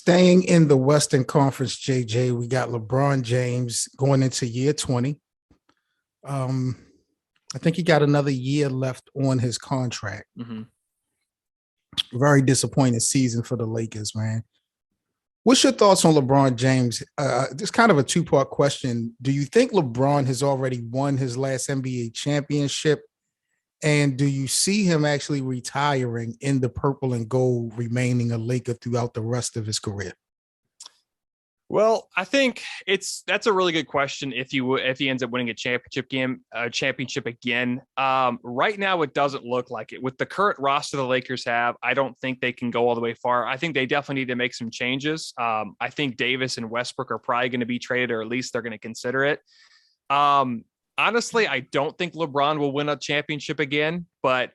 Staying in the Western Conference, JJ, we got LeBron James going into year 20. Um, I think he got another year left on his contract. Mhm. Very disappointing season for the Lakers, man. What's your thoughts on LeBron James? This kind of a two-part question. Do you think LeBron has already won his last NBA championship? And do you see him actually retiring in the purple and gold, remaining a Laker throughout the rest of his career? Well, I think that's a really good question. If he ends up winning a championship again, right now it doesn't look like it. With the current roster the Lakers have, I don't think they can go all the way far. I think they definitely need to make some changes. I think Davis and Westbrook are probably going to be traded, or at least they're going to consider it. Honestly, I don't think LeBron will win a championship again, but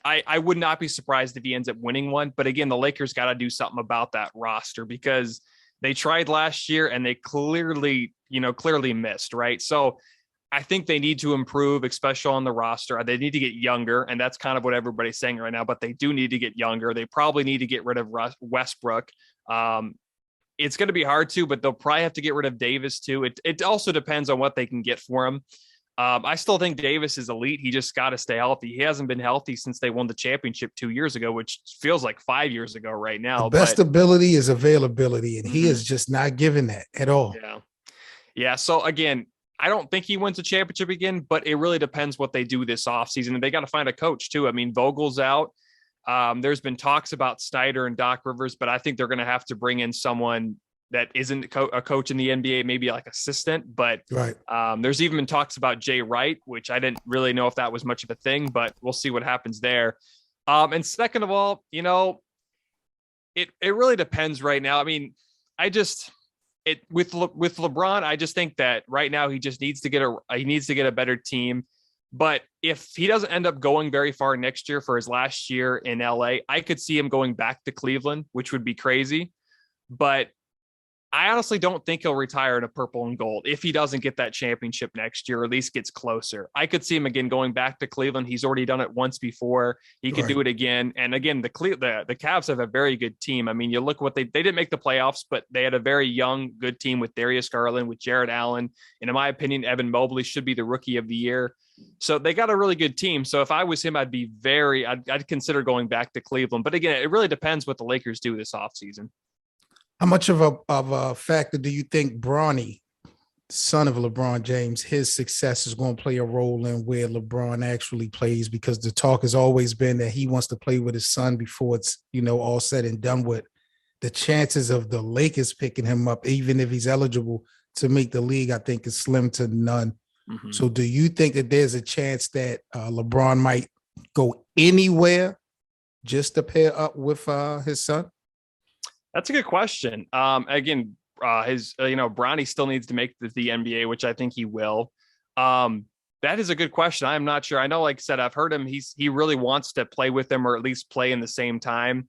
I would not be surprised if he ends up winning one. But again, the Lakers got to do something about that roster because they tried last year and they clearly missed, right? So I think they need to improve, especially on the roster. They need to get younger, and that's kind of what everybody's saying right now, but they do need to get younger. They probably need to get rid of Westbrook. It's going to be hard to, but they'll probably have to get rid of Davis too. It also depends on what they can get for him. I still think Davis is elite. He just got to stay healthy. He hasn't been healthy since they won the championship 2 years ago, which feels like 5 years ago right now. The best ability is availability, and he is Mhm. just not giving that at all. Yeah. So again, I don't think he wins a championship again, but it really depends what they do this offseason. And they got to find a coach too. I mean, Vogel's out. There's been talks about Snyder and Doc Rivers, but I think they're going to have to bring in someone that isn't a coach in the NBA, maybe like assistant. But Right. There's even been talks about Jay Wright, which I didn't really know if that was much of a thing, but we'll see what happens there. And second of all, it really depends right now. I mean, with LeBron, I just think that right now he just needs to get a better team. But if he doesn't end up going very far next year for his last year in LA, I could see him going back to Cleveland, which would be crazy. But I honestly don't think he'll retire in a purple and gold if he doesn't get that championship next year, or at least gets closer. I could see him again going back to Cleveland. He's already done it once before. He could do it again. And again, the Cavs have a very good team. I mean, you look what they didn't make the playoffs, but they had a very young, good team with Darius Garland, with Jared Allen. And in my opinion, Evan Mobley should be the rookie of the year. So they got a really good team. So if I was him, I'd consider going back to Cleveland. But again, it really depends what the Lakers do this offseason. How much of a factor do you think Bronny, son of LeBron James, his success is going to play a role in where LeBron actually plays? Because the talk has always been that he wants to play with his son before it's, all said and done with. The chances of the Lakers picking him up, even if he's eligible to make the league, I think is slim to none. Mm-hmm. So do you think that there's a chance that LeBron might go anywhere just to pair up with his son? That's a good question. Again, Bronny still needs to make the NBA, which I think he will. That is a good question. I'm not sure. I know, like I said, I've heard him. He really wants to play with them, or at least play in the same time.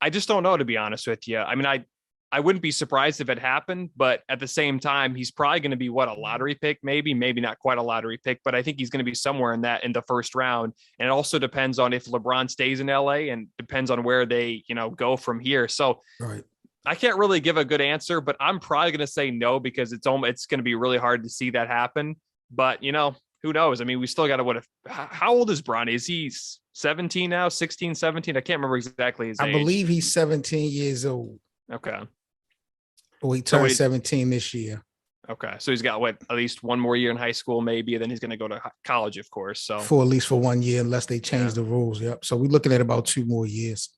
I just don't know, to be honest with you. I mean, I wouldn't be surprised if it happened, but at the same time, he's probably going to be a lottery pick, maybe not quite a lottery pick, but I think he's going to be somewhere in the first round. And it also depends on if LeBron stays in LA, and depends on where they, go from here. So right. I can't really give a good answer, but I'm probably going to say no, because it's going to be really hard to see that happen. But, who knows? I mean, we still got to, how old is Bronny? Is he 17 now, 16, 17? I can't remember exactly his age. I believe he's 17 years old. Okay. Well, he turned 17 this year. Okay. So he's got at least one more year in high school, maybe, and then he's going to go to college, of course. So for at least 1 year, unless they change the rules. Yep. So we're looking at about 2 more years.